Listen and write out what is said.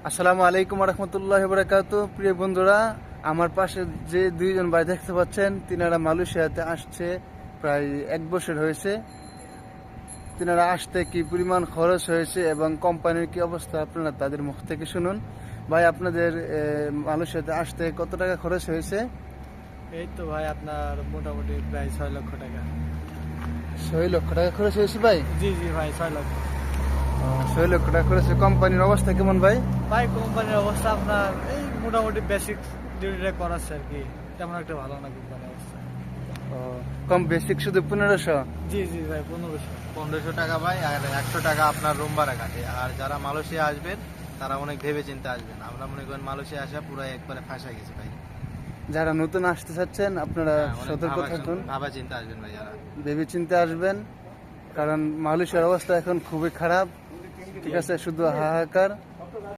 আসসালামু আলাইকুম রহমতুল্লাহ বারাকাতুহু। প্রিয় বন্ধুরা, আমার পাশে যে দুইজন ভাই দেখতে পাচ্ছেন, তিনারা মালয়েশিয়াতে আসছে প্রায় 1 বছর হয়েছে। তিনারা আসতে কি পরিমাণ খরচ হয়েছে এবং কোম্পানির কি অবস্থা আপনারা তাদের মুখ থেকে শুনুন। ভাই, আপনাদের মালয়েশিয়াতে আসতে কত টাকা খরচ হয়েছে? এই তো ভাই আপনার মোটামুটি প্রায় 6 লক্ষ টাকা। 6 লক্ষ টাকা খরচ হয়েছে ভাই। জি জি ভাই 6 লক্ষ। 6 লক্ষ টাকা খরচ হয়েছে। কোম্পানির অবস্থা কেমন ভাই? ভাই কোম্পানির অবস্থা আপনার এই মোটামুটি বেসিক ডিউটিটা করাচ্ছে আর কি, তেমন একটা ভালো না কোম্পানির অবস্থা। কম বেসিক শুধু 1500? জি জি ভাই 1500। 1500 টাকা ভাই, আর 100 টাকা আপনার রুম ভাড়া কাটে। আর যারা মালয়েশিয়া আসবেন তারা অনেক ভেবে চিন্তে আসবেন। আমরা মনে করেন মালয়েশিয়া আসা পুরো একবারে ফাঁসা গেছে ভাই। যারা নতুন আসতে চাচ্ছেন আপনারা অনেক সতর্ক থাকুন, ভাবা চিন্তা আসবেন ভাই যারা। ভেবে চিন্তে আসবেন, কারণ মালয়েশিয়ার অবস্থা এখন খুবই খারাপ। ঠিক আছে, শুধু হাহাকার।